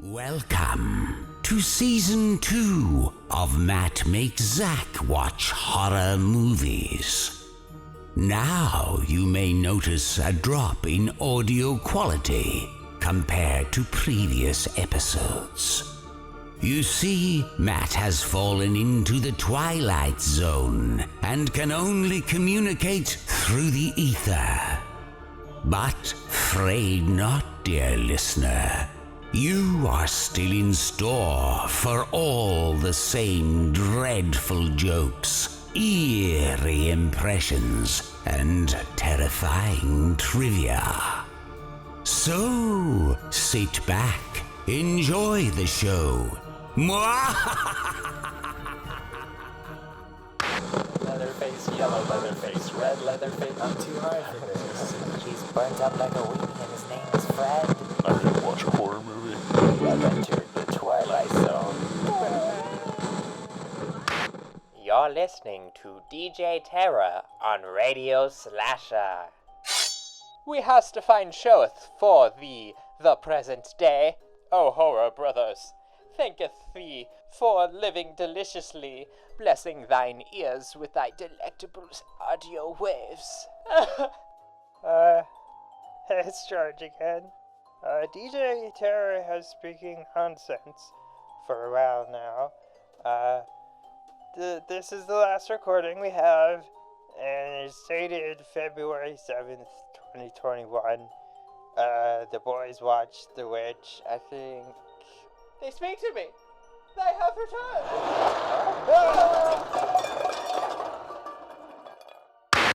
Welcome to Season 2 of Matt Makes Zac watch horror movies. Now you may notice a drop in audio quality compared to previous episodes. You see, Matt has fallen into the Twilight Zone and can only communicate through the ether. But fret not, dear listener. You are still in store for all the same dreadful jokes, eerie impressions, and terrifying trivia. So, sit back, enjoy the show. Leatherface, yellow Leatherface, red Leatherface. I'm too hard for this. He's burnt up like a weenie and his name is Fred. I didn't watch a horror movie. I've entered the Twilight Zone. You're listening to DJ Terror on Radio Slasher. We has to find showeth for thee the present day. O horror brothers, thanketh thee for living deliciously, blessing thine ears with thy delectable audio waves. It's George again. DJ Terror has speaking nonsense for a while now. This is the last recording we have, and it's dated February 7th, 2021. The boys watched The Witch, I think. They speak to me! They have returned!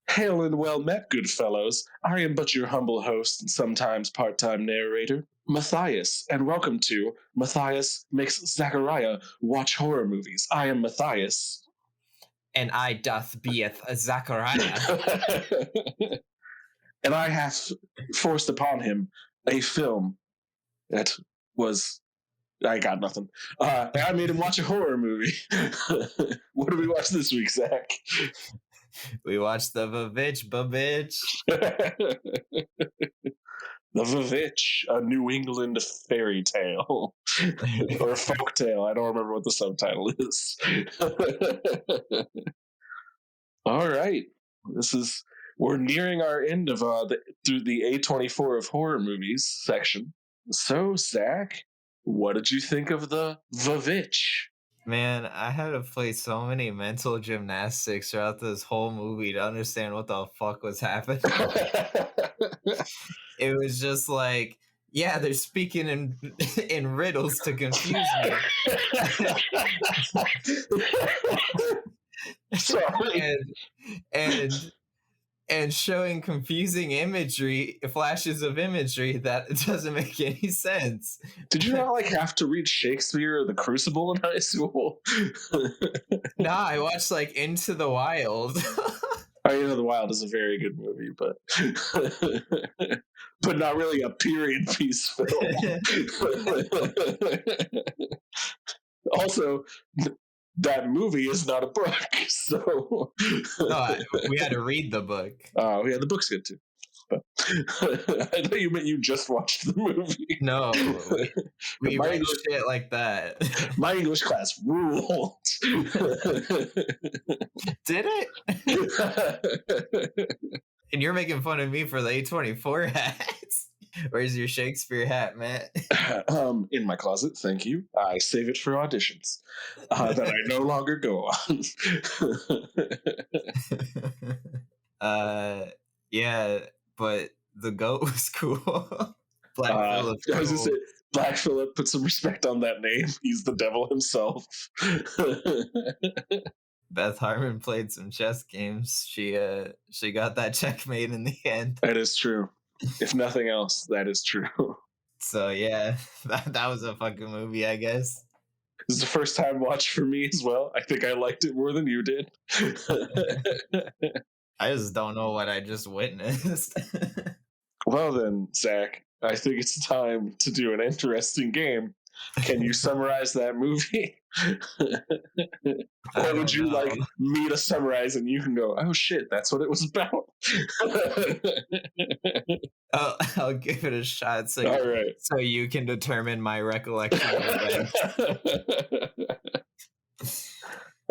Hail and well met, good fellows. I am but your humble host and sometimes part-time narrator, Matthias, and welcome to Matthias Makes Zacula watch horror movies. I am Matthias. And I doth beeth a Zachariah. And I have forced upon him a film that was... I got nothing. I made him watch a horror movie. What did we watch this week, Zach? We watched the vitch, bitch. The Vitch, a New England fairy tale. Or folk tale. I don't remember what the subtitle is. All right. We're nearing our end of through the A24 of horror movies section. So, Zach, what did you think of the Vitch? Man, I had to play so many mental gymnastics throughout this whole movie to understand what the fuck was happening. It was just like, yeah, they're speaking in riddles to confuse me. Sorry. And showing confusing imagery, flashes of imagery that doesn't make any sense. Did you not have to read Shakespeare or The Crucible in high school? Nah, I watched Into the Wild. The Wild is a very good movie, but but not really a period piece film. Also, that movie is not a book, so... No, we had to read the book. Oh, yeah, the book's good, too. But I thought you meant you just watched the movie. No, we read shit like that. My English class ruled. Did it? And you're making fun of me for the A24 hats. Where's your Shakespeare hat, Matt? In my closet, thank you. I save it for auditions that I no longer go on. Yeah, but the goat was cool. Black Phillip. I was gonna say, Black Phillip, put some respect on that name. He's the devil himself. Beth Harmon played some chess games. She got that checkmate in the end. That is true. If nothing else, that is true. So yeah, that was a fucking movie, I guess. This is the first time watch for me as well. I think I liked it more than you did. I just don't know what I just witnessed. Well then, Zach, I think it's time to do an interesting game. Can you summarize that movie? Or would you like me to summarize and you can go, oh shit, that's what it was about? I'll give it a shot so All right. so you can determine my recollection of events.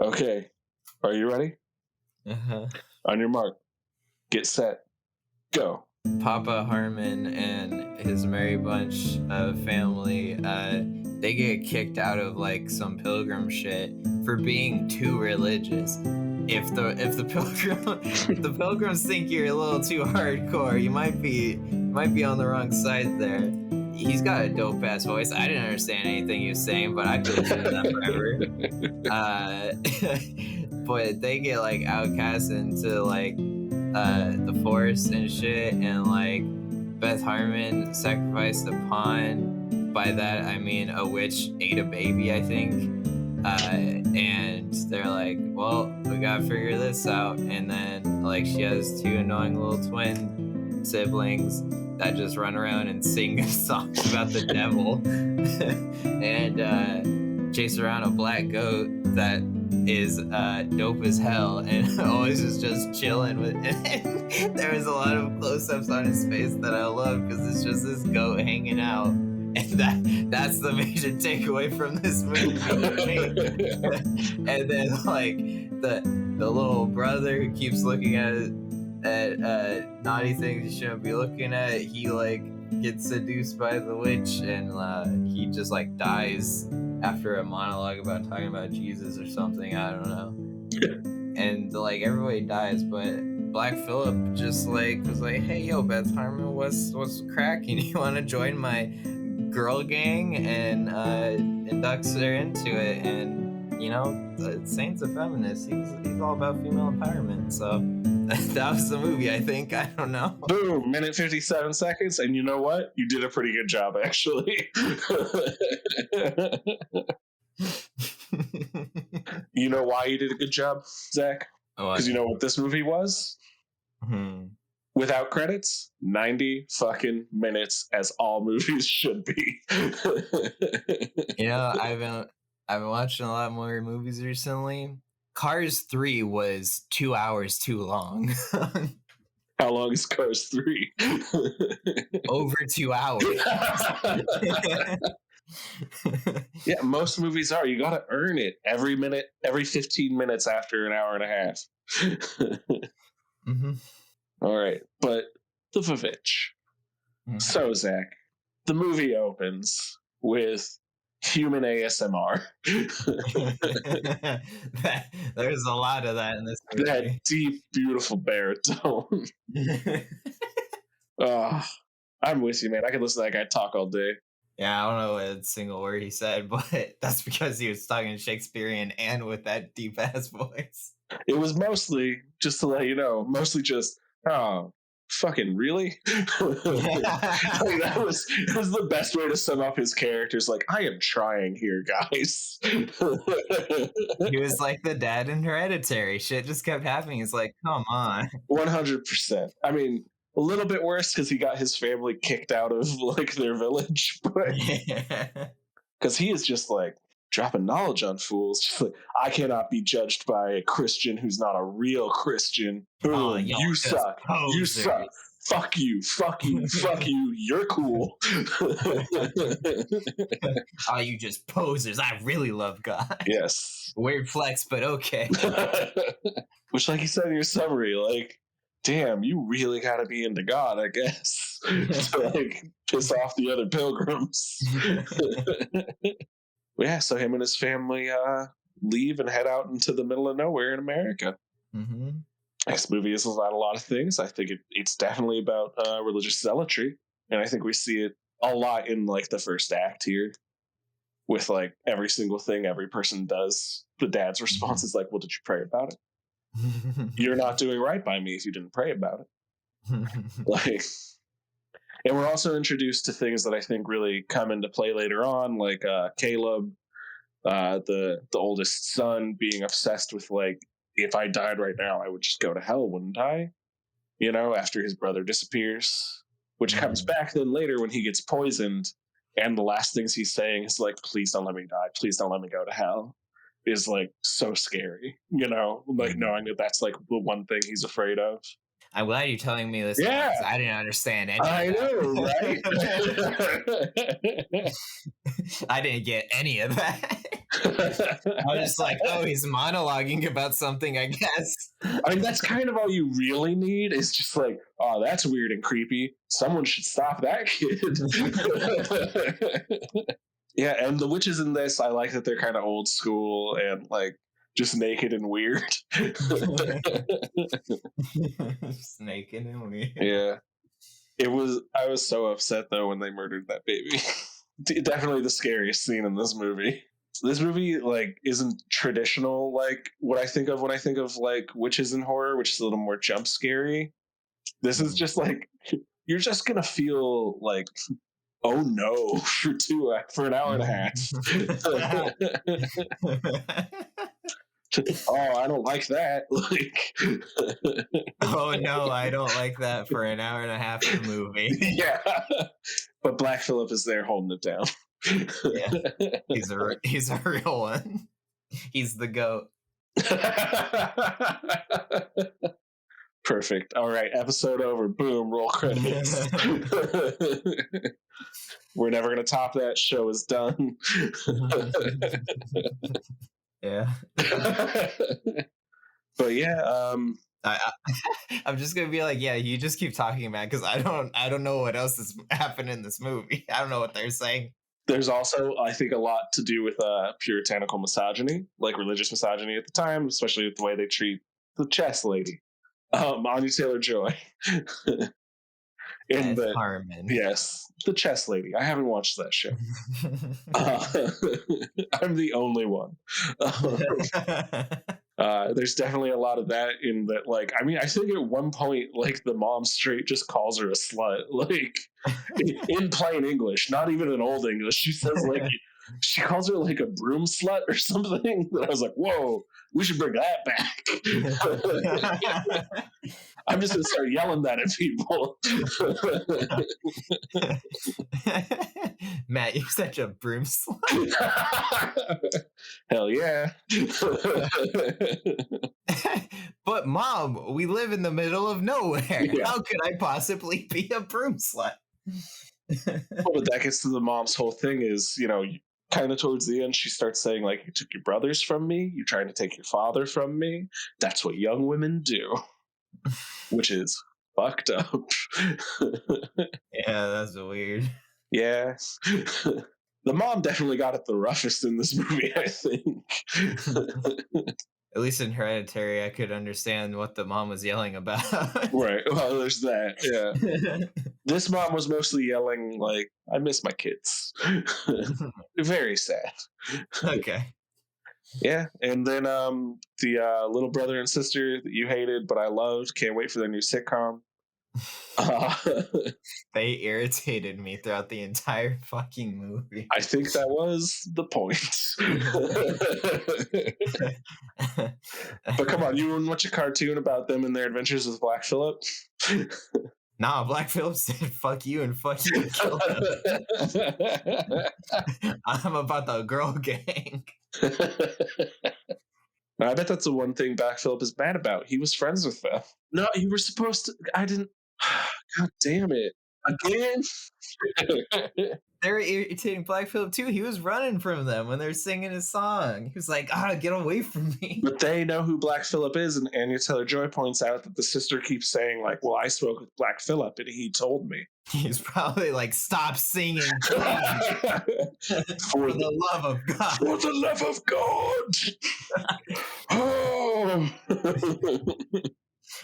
Okay. Are you ready? Uh-huh. On your mark, get set, go. Papa Harmon and his merry bunch of family, they get kicked out of like some pilgrim shit for being too religious. If the pilgrims think you're a little too hardcore, you might be on the wrong side there. He's got a dope ass voice. I didn't understand anything he was saying, but I could listen to that forever. But they get like outcast into like the forest and shit, and like Beth Harmon sacrificed a pawn. By that I mean a witch ate a baby, I think. And they're like, well, we gotta figure this out. And then like she has two annoying little twin siblings that just run around and sing songs about the devil and chase around a black goat that is dope as hell and always is just chilling with and there was a lot of close-ups on his face that I love because it's just this goat hanging out, and that's the major takeaway from this movie. And then like the little brother who keeps looking at naughty things he shouldn't be looking at, he like gets seduced by the witch and he just like dies after a monologue about talking about Jesus or something, I don't know. And like everybody dies, but Black Phillip just like was like, hey yo, Beth Harmon, what's cracking? You want to join my girl gang? And inducts her into it, and you know, the Saint's a feminist. He's all about female empowerment. So that was the movie, I think. I don't know. Boom, minute 57 seconds, and you know what? You did a pretty good job, actually. You know why you did a good job, Zach? Because you know what this movie was? Without credits, 90 fucking minutes, as all movies should be. You know, I've been watching a lot more movies recently. Cars 3 was 2 hours too long. How long is Cars 3? Over 2 hours. Yeah, most movies are. You gotta earn it every minute, every 15 minutes after an hour and a half. Mm-hmm. All right, but the vitch. Mm-hmm. So, Zach, the movie opens with human ASMR. There's a lot of that in this movie. That deep, beautiful baritone. I'm with you, man. I could listen to that guy talk all day. Yeah, I don't know a single word he said, but that's because he was talking Shakespearean and with that deep ass voice. It was mostly, just to let you know, mostly just, oh, fucking really? That was the best way to sum up his characters. Like, I am trying here, guys. He was like the dad in Hereditary. Shit just kept happening. It's like, come on. 100%. I mean, a little bit worse because he got his family kicked out of like their village, but because he is just like dropping knowledge on fools. Just like, I cannot be judged by a Christian who's not a real Christian. Oh, you suck. Posers. You suck. Fuck you. Fuck you. Fuck you. You're cool. Oh, you just posers. I really love God. Yes. Weird flex, but okay. Which, like you said in your summary, like, damn, you really gotta be into God, I guess, to like piss off the other pilgrims. Yeah, so him and his family leave and head out into the middle of nowhere in America. Mm-hmm. This movie is about a lot of things. I think it's definitely about religious zealotry, and I think we see it a lot in like the first act here, with like every single thing every person does. The dad's response is like, "Well, did you pray about it? You're not doing right by me if you didn't pray about it." Like, and we're also introduced to things that I think really come into play later on, like Caleb, the oldest son, being obsessed with like, if I died right now, I would just go to hell, wouldn't I? You know, after his brother disappears, which comes back then later when he gets poisoned and the last things he's saying is like, please don't let me die, please don't let me go to hell, is like so scary, like knowing that that's like the one thing he's afraid of. I'm glad you're telling me this. Yeah. Because I didn't understand any I of know, that. I didn't get any of that. I was just like, oh, he's monologuing about something, I guess. I mean, that's kind of all you really need, is just like, oh, that's weird and creepy. Someone should stop that kid. Yeah, and the witches in this, I like that they're kind of old school and like just naked and weird. Just naked and weird. Yeah. I was so upset though when they murdered that baby. Definitely the scariest scene in this movie. This movie like isn't traditional like what I think of when I think of like witches in horror, which is a little more jump scary. This is just like, you're just gonna feel like, oh no, for an hour and a half. Oh, I don't like that. Like, oh no, I don't like that for an hour and a half of the movie. Yeah, but Black Phillip is there holding it down. Yeah, he's a real one. He's the goat. Perfect. All right, episode over. Boom, roll credits. We're never gonna top that. Show is done. Yeah. But yeah, I'm just gonna be like, yeah, you just keep talking, man, because I don't know what else is happening in this movie. I don't know what they're saying. There's also, I think, a lot to do with puritanical misogyny, like religious misogyny at the time, especially with the way they treat the chess lady, Anya Taylor-Joy. Carmen. Yes, the chess lady. I haven't watched that show. I'm the only one. There's definitely a lot of that in that. Like, I mean, I think at one point, like the mom straight just calls her a slut, like in plain English, not even in old English. She says like, she calls her like a broom slut or something. And I was like, whoa, we should bring that back. I'm just gonna start yelling that at people. Matt, you're such a broom slut. Hell yeah. But mom, we live in the middle of nowhere. Yeah. How could I possibly be a broom slut? Well, but that gets to the mom's whole thing is, kind of towards the end, she starts saying, like, you took your brothers from me, you're trying to take your father from me. That's what young women do. Which is fucked up. Yeah, that's weird. Yeah. The mom definitely got it the roughest in this movie, I think. At least in Hereditary, I could understand what the mom was yelling about. Right. Well, there's that. Yeah. This mom was mostly yelling, like, I miss my kids. Very sad. Okay. Yeah. And then the little brother and sister that you hated, but I loved, can't wait for their new sitcom. They irritated me throughout the entire fucking movie. I think that was the point. But come on, you wouldn't watch a cartoon about them and their adventures with Black Phillip? Nah, Black Phillip said fuck you and fuck you and kill them. I'm about the girl gang. I bet that's the one thing Black Phillip is mad about. He was friends with them. No, you were supposed to. I didn't. God damn it. Again? They were irritating Black Phillip too. He was running from them when they're singing his song. He was like, get away from me. But they know who Black Phillip is, and Anya Taylor-Joy points out that the sister keeps saying, like, well, I spoke with Black Phillip, and he told me. He's probably like, stop singing. For the love of God. For the love of God. Oh.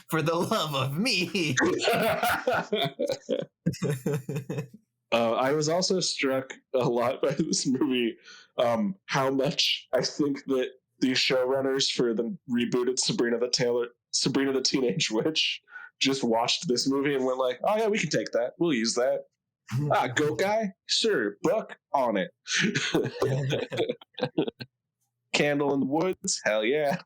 For the love of me. I was also struck a lot by this movie, how much I think that the showrunners for the rebooted Sabrina the Teenage Witch just watched this movie and went like, oh yeah, we can take that. We'll use that. Goat guy? Sure. Book on it. Candle in the woods? Hell yeah.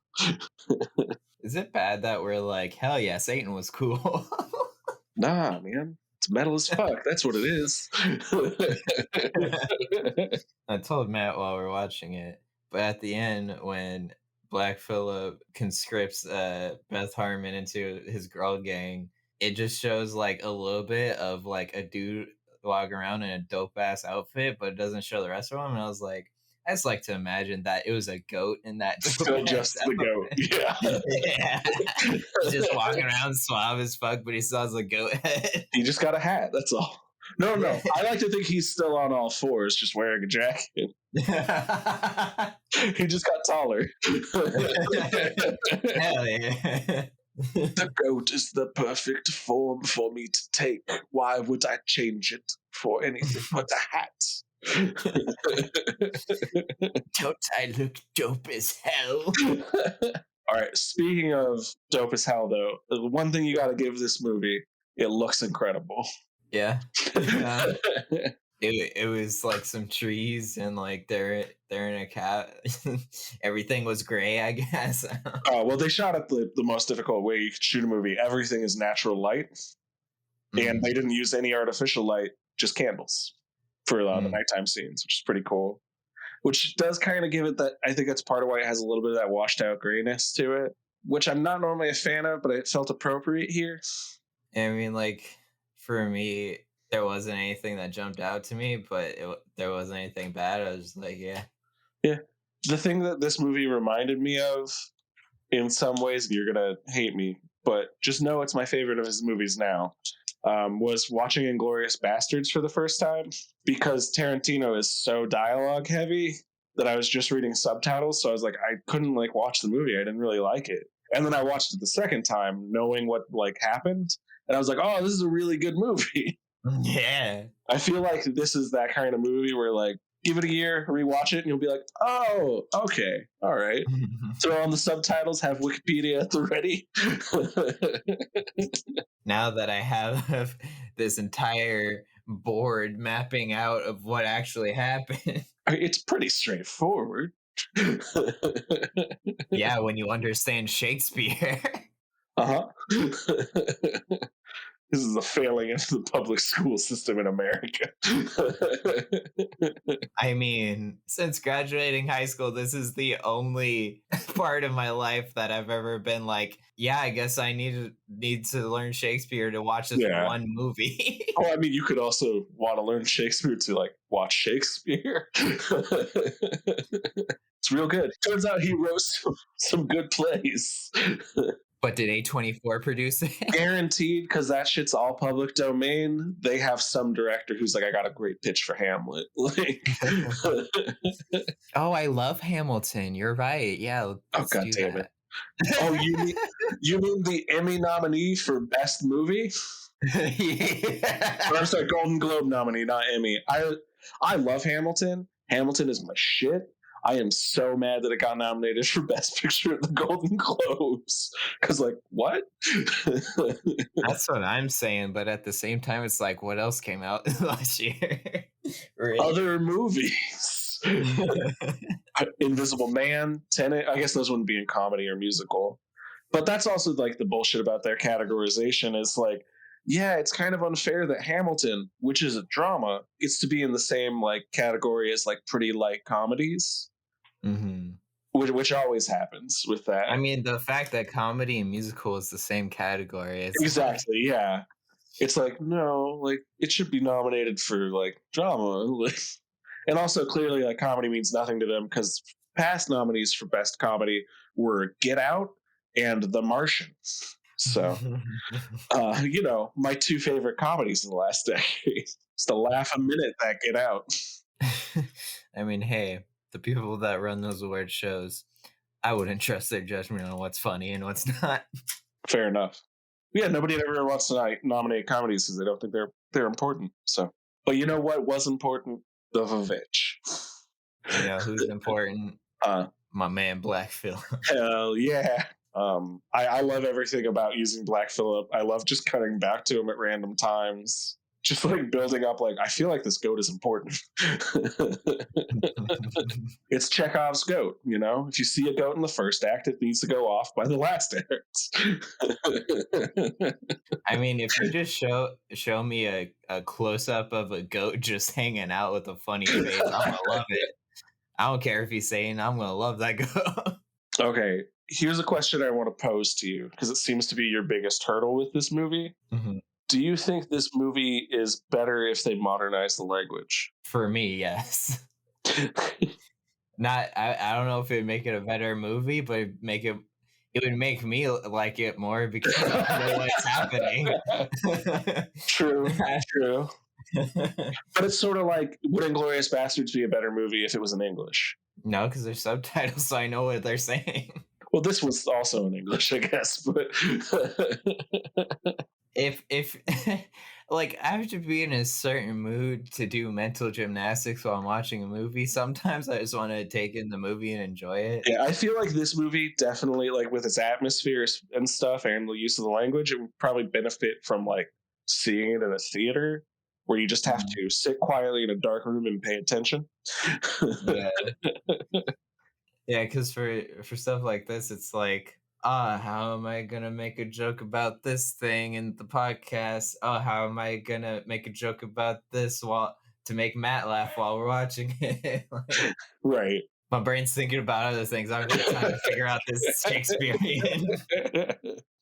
Is it bad that we're like, hell yeah, Satan was cool? Nah, man. It's metal as fuck. That's what it is. I told Matt while we are watching it, but at the end, when Black Phillip conscripts Beth Harmon into his girl gang, it just shows like a little bit of like a dude walking around in a dope ass outfit, but it doesn't show the rest of him. And I was like, I just like to imagine that it was a goat in that Still just the goat. Yeah. Yeah. He's just walking around suave as fuck, but he still has a goat head. He just got a hat. That's all. No. I like to think he's still on all fours, just wearing a jacket. He just got taller. Hell yeah. The goat is the perfect form for me to take. Why would I change it for anything but a hat? Don't I look dope as hell? All right, speaking of dope as hell, though, the one thing you got to give this movie, it looks incredible. Yeah. It was like some trees and like they're in a cat. Everything was gray, I guess. Well, they shot it the most difficult way you could shoot a movie. Everything is natural light, and they didn't use any artificial light, just candles for the nighttime scenes, which is pretty cool. Which does kind of give it that, I think that's part of why it has a little bit of that washed out grayness to it, which I'm not normally a fan of, but it felt appropriate here. I mean, like, for me, there wasn't anything that jumped out to me, but there wasn't anything bad. I was just like, yeah. Yeah. The thing that this movie reminded me of, in some ways, you're going to hate me, but just know it's my favorite of his movies now, was watching Inglourious Bastards for the first time, because Tarantino is so dialogue heavy that I was just reading subtitles, so I was like, I couldn't like watch the movie. I didn't really like it. And then I watched it the second time, knowing what like happened, and I was like, oh, this is a really good movie. Yeah. I feel like this is that kind of movie where like, give it a year, rewatch it, and you'll be like, oh, okay, all right. Throw on the subtitles, have Wikipedia at the ready. Now that I have this entire board mapping out of what actually happened. It's pretty straightforward. Yeah, when you understand Shakespeare. Uh-huh. This is a failing of the public school system in America. I mean, since graduating high school, this is the only part of my life that I've ever been like, yeah, I guess I need to learn Shakespeare to watch this one movie. Oh, I mean, you could also want to learn Shakespeare to like watch Shakespeare. It's real good. Turns out he wrote some good plays. But did A24 produce it? Guaranteed, because that shit's all public domain. They have some director who's like, I got a great pitch for Hamlet. Like, oh, I love Hamilton. You're right. Yeah. Oh, God damn it. Oh, you mean the Emmy nominee for Best Movie? Yeah. Or I'm sorry, Golden Globe nominee, not Emmy. I love Hamilton. Hamilton is my shit. I am so mad that it got nominated for Best Picture at the Golden Globes. Because, like, what? That's what I'm saying. But at the same time, it's like, what else came out last year? Really? Other movies. Invisible Man, Tenet. I guess those wouldn't be in comedy or musical. But that's also, like, the bullshit about their categorization is, like, yeah, it's kind of unfair that Hamilton, which is a drama, gets to be in the same, like, category as, like, pretty light comedies. Mm-hmm. Which always happens with that. I mean, the fact that comedy and musical is the same category. Exactly, yeah. It's like, no, like, it should be nominated for, like, drama. And also, clearly, like, comedy means nothing to them, because past nominees for Best Comedy were Get Out and The Martian. So, you know, my two favorite comedies in the last decade. Just a laugh a minute that Get Out. I mean, hey, the people that run those award shows, I wouldn't trust their judgment on what's funny and what's not. Fair enough. Yeah, nobody ever wants to nominate comedies because they don't think they're important. So, but you know what was important? The vitch. You know who's important? My man Black Phillip. Hell yeah. I love everything about using Black Phillip. I love just cutting back to him at random times. just like building up. Like, I feel like this goat is important. It's Chekhov's goat. You know, if you see a goat in the first act, it needs to go off by the last act. I mean, if you just show me a close up of a goat just hanging out with a funny face, I'm gonna love it. I don't care if he's saying I'm gonna love that goat. Okay, here's a question I want to pose to you because it seems to be your biggest hurdle with this movie. Mhm. Do you think this movie is better if they modernize the language? For me, yes. Not I don't know if it'd make it a better movie, but it would make me like it more because I know what's happening. True, true. But it's sort of like, would Inglourious Bastards be a better movie if it was in English? No, because there's subtitles, so I know what they're saying. Well, this was also in English, I guess, but If like I have to be in a certain mood to do mental gymnastics while I'm watching a movie, sometimes I just want to take in the movie and enjoy it. yeah, I feel like this movie definitely, like with its atmosphere and stuff and the use of the language, it would probably benefit from like seeing it in a theater where you just have Mhm. to sit quietly in a dark room and pay attention. Yeah. Yeah, because for stuff like this, it's like, how am I gonna make a joke about this thing in the podcast? Oh, how am I gonna make a joke about this while to make Matt laugh while we're watching it? Like, Right. my brain's thinking about other things. I'm just trying to figure out this Shakespearean.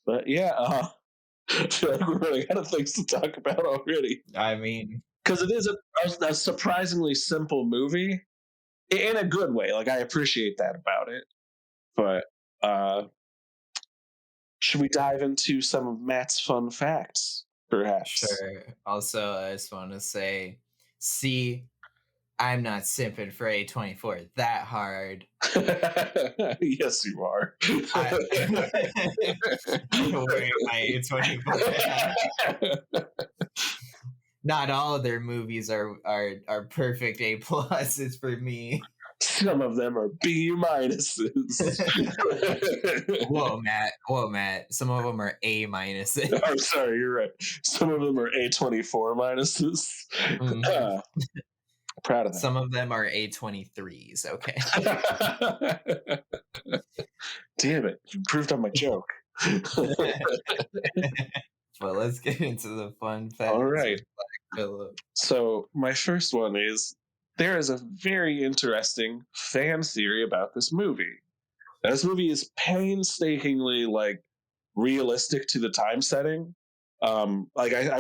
But yeah, I feel like we're running out of things to talk about already. I mean, Because it is a surprisingly simple movie in a good way. Like, I appreciate that about it. But should we dive into some of Matt's fun facts, perhaps? sure. Also, I just want to say, see, I'm not simping for A24 that hard. Yes, you are. I, Where my A24. Not all of their movies are perfect A pluses for me. Some of them are B minuses. Whoa, Matt. Some of them are A minuses. I'm sorry, you're right. Some of them are A24 minuses. Mhm. Proud of that. Some of them are A23s. Okay. Damn it! You improved on my joke. But let's get into the fun facts. All right. Philip. So my first one is, there is a very interesting fan theory about this movie. Now, this movie is painstakingly like realistic to the time setting. I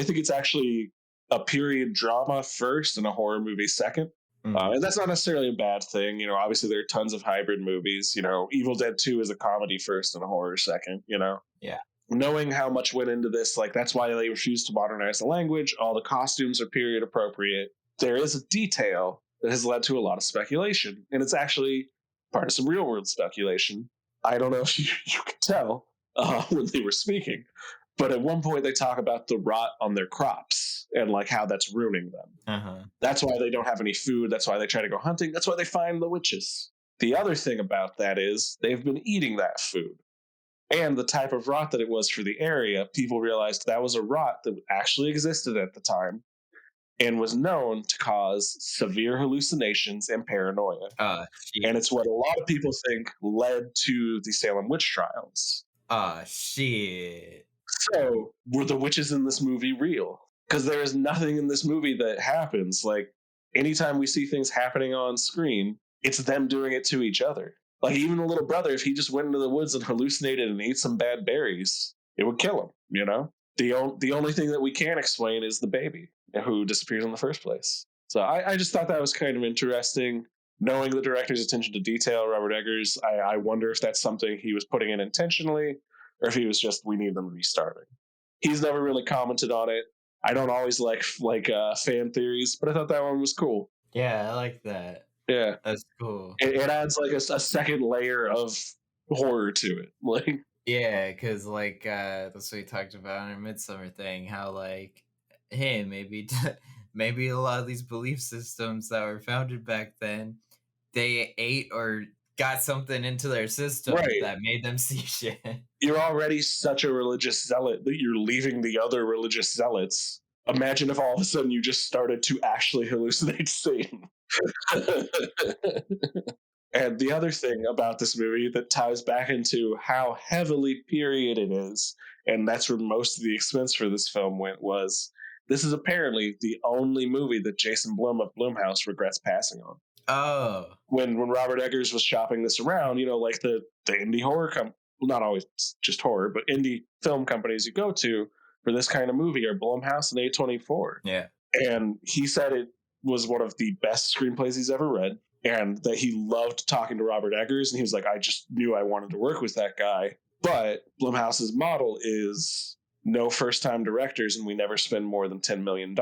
think it's actually a period drama first and a horror movie second. And that's not necessarily a bad thing. You know, obviously there are tons of hybrid movies. You know, Evil Dead 2 is a comedy first and a horror second, you know? Yeah. Knowing how much went into this, like, that's why they refused to modernize the language. All the costumes are period appropriate. There is a detail that has led to a lot of speculation, and it's actually part of some real world speculation. I don't know if you could tell when they were speaking, but at one point they talk about the rot on their crops and like how that's ruining them. Uh-huh. That's why they don't have any food. That's why they try to go hunting. That's why they find the witches. The other thing about that is they've been eating that food. And the type of rot that it was for the area, people realized that was a rot that actually existed at the time and was known to cause severe hallucinations and paranoia. And it's what a lot of people think led to the Salem witch trials. Shit. So, were the witches in this movie real? Because there is nothing in this movie that happens. Like, anytime we see things happening on screen, it's them doing it to each other. Like, even the little brother, if he just went into the woods and hallucinated and ate some bad berries, it would kill him, you know? The only thing that we can explain is the baby who disappears in the first place. So I just thought that was kind of interesting. Knowing the director's attention to detail, Robert Eggers, I wonder if that's something he was putting in intentionally, or if he was just, we need them restarting. He's never really commented on it. I don't always like fan theories, but I thought that one was cool. Yeah, I like that. Yeah, that's cool. It adds like a second layer of horror to it. Like, yeah, because like that's what we talked about in our Midsummer thing. How like, hey, maybe maybe a lot of these belief systems that were founded back then, they ate or got something into their system that made them see shit. You're already such a religious zealot that you're leaving the other religious zealots Imagine if all of a sudden you just started to actually hallucinate Satan. And the other thing about this movie that ties back into how heavily period it is, and that's where most of the expense for this film went, was this is apparently the only movie that Jason Blum of Blumhouse regrets passing on. Oh. When Robert Eggers was shopping this around, like the indie horror well, not always just horror, but indie film companies you go to for this kind of movie are Blumhouse and A24. Yeah. And he said it was one of the best screenplays he's ever read, and that he loved talking to Robert Eggers, and he was like, I just knew I wanted to work with that guy. But Blumhouse's model is no first-time directors, and we never spend more than $10 million.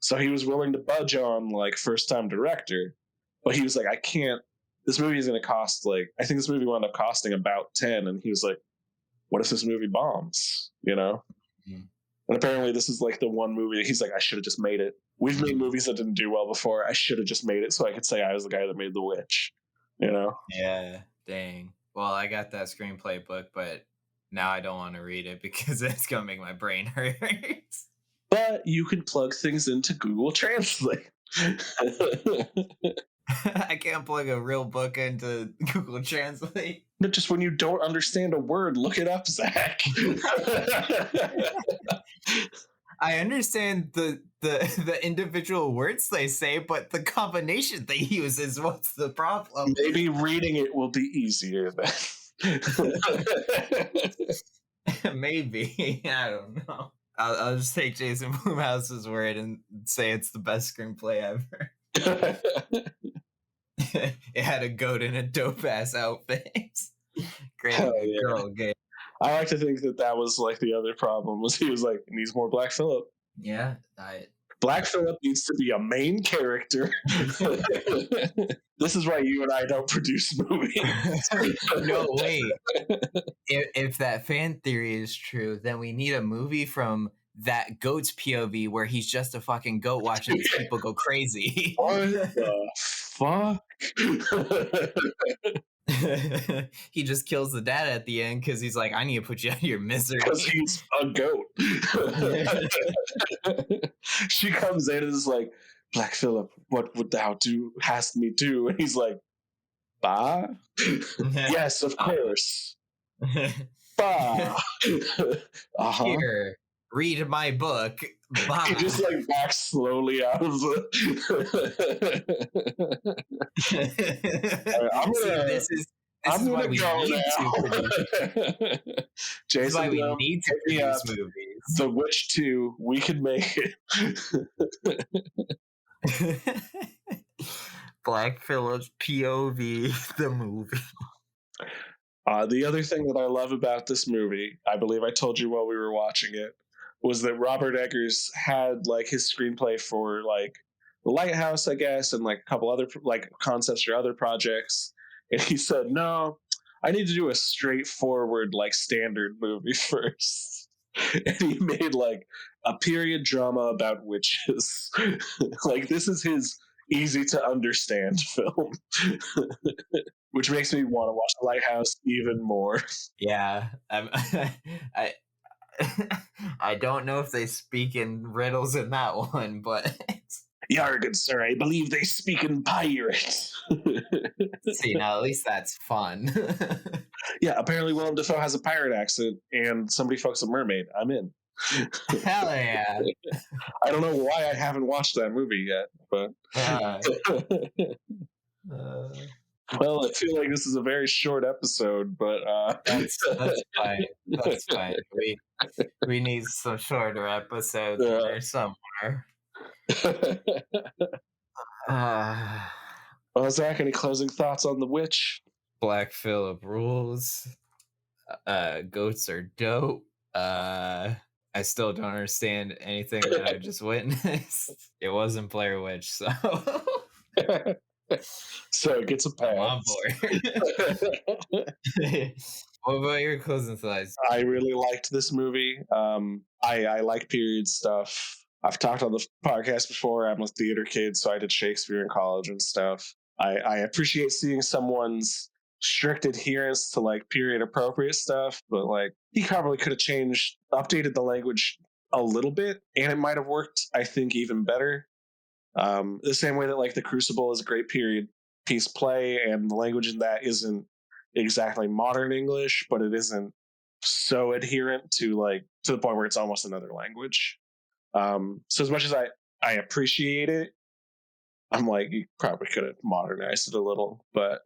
So he was willing to budge on, like, first-time director, but he was like, I can't, this movie is going to cost, like, I think this movie wound up costing about 10, and he was like, what if this movie bombs, Mm-hmm. And apparently this is, like, the one movie that he's like, I should have just made it. We've made movies that didn't do well before. I should have just made it so I could say I was the guy that made The Witch, Yeah, dang. Well, I got that screenplay book, but now I don't want to read it because it's going to make my brain hurt. But you can plug things into Google Translate. I can't plug a real book into Google Translate. But just when you don't understand a word, look it up, Zach. I understand the individual words they say, but the combination they use is what's the problem. Maybe reading it will be easier then. Maybe. I don't know. I'll just take Jason Blumhouse's word and say it's the best screenplay ever. It had a goat in a dope-ass outfit. Great girl game. I like to think that was like the other problem was he was like, it needs more Black Phillip. Yeah. Black Phillip needs to be a main character. This is why you and I don't produce movies. No, wait. If that fan theory is true, then we need a movie from that goat's POV where he's just a fucking goat watching these people go crazy. What the fuck? He just kills the dad at the end because he's like, I need to put you out of your misery. Because he's a goat. She comes in and is like, Black Phillip, what would thou hast me do? And he's like, bah? Yes, of course. Bah. Uh-huh. Here, read my book. Bah. He just like backs slowly out of the. This is why we need to. Jason, this is why we need to produce movies. The Witch 2, we can make it. Black Phillip's POV, the movie. The other thing that I love about this movie, I believe I told you while we were watching it, was that Robert Eggers had like his screenplay for like The Lighthouse, I guess, and like a couple other like concepts for other projects. And he said, no, I need to do a straightforward like standard movie first. And he made like a period drama about witches. Like this is his easy to understand film. Which makes me want to watch The Lighthouse even more. Yeah. I don't know if they speak in riddles in that one, but Yar, good sir, I believe they speak in pirate. See, now at least that's fun. Yeah, apparently Willem Dafoe has a pirate accent and somebody fucks a mermaid. I'm in. Hell yeah. I don't know why I haven't watched that movie yet, but well, I feel like this is a very short episode, but that's fine. That's fine. We need some shorter episodes in there somewhere. Well, Zach, any closing thoughts on The Witch? Black Phillip rules. Goats are dope. I still don't understand anything that I just witnessed. It wasn't Blair Witch, so so it gets a pass. I'm on board. What about your closing thoughts? I really liked this movie. I like period stuff. I've talked on the podcast before. I'm a theater kid, so I did Shakespeare in college and stuff. I appreciate seeing someone's strict adherence to like period appropriate stuff, but like he probably could have updated the language a little bit, and it might have worked, I think, even better. The same way that like The Crucible is a great period piece play, and the language in that isn't exactly modern English, but it isn't so adherent to the point where it's almost another language. So as much as I appreciate it, I'm like, you probably could have modernized it a little, but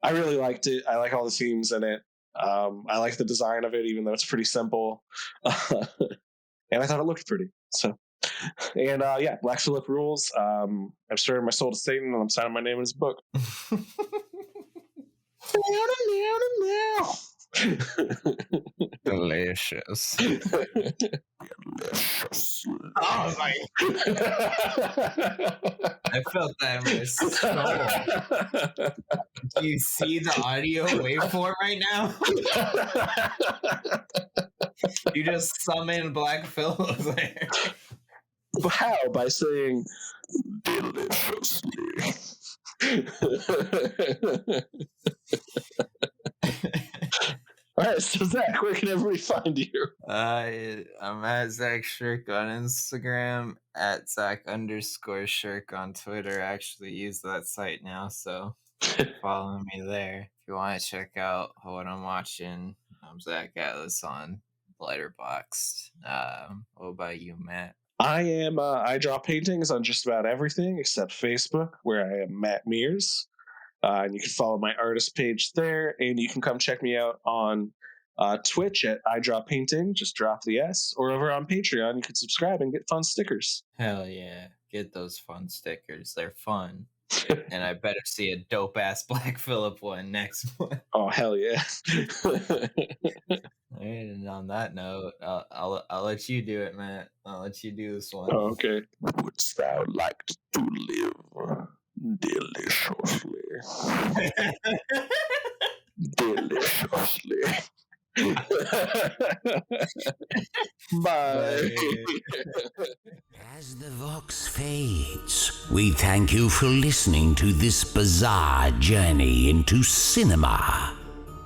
I really liked it. I like all the themes in it. I like the design of it, even though it's pretty simple. And I thought it looked pretty. So, and yeah, Black Phillip rules. I'm sharing my soul to Satan, and I'm signing my name in his book. Delicious. Delicious. Oh my! I felt that in my soul. Do you see the audio waveform right now? You just summoned Black Phillip there. How? By saying deliciously. All right, so Zach, where can everybody find you? I'm at Zac Shirk on Instagram, at Zac_Shirk on Twitter. I actually use that site now, so follow me there. If you want to check out what I'm watching, I'm Zach Atlas on Letterboxd. What about you, Matt? I draw paintings on just about everything except Facebook, where I am Matt Mears. And you can follow my artist page there, and you can come check me out on Twitch at I Draw Painting, just drop the S, or over on Patreon, you can subscribe and get fun stickers. Hell yeah, get those fun stickers. They're fun. And I better see a dope-ass Black Phillip one next month. Oh, hell yeah. And on that note, I'll let you do it, Matt. I'll let you do this one. Oh, okay. Wouldst thou like to live deliciously? Deliciously. Bye. As the Vox fades, we thank you for listening to this bizarre journey into cinema.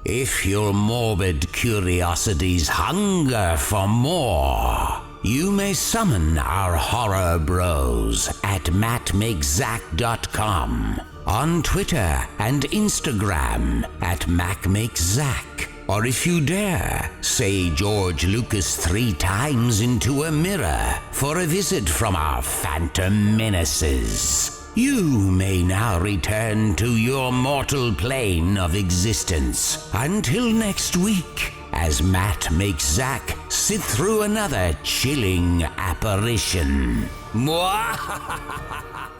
If your morbid curiosities hunger for more, you may summon our horror bros at mattmakeszac.com, on Twitter and Instagram at macmakeszac, or if you dare, say George Lucas 3 times into a mirror for a visit from our phantom menaces. You may now return to your mortal plane of existence. Until next week, as Matt makes Zac sit through another chilling apparition. Mwah!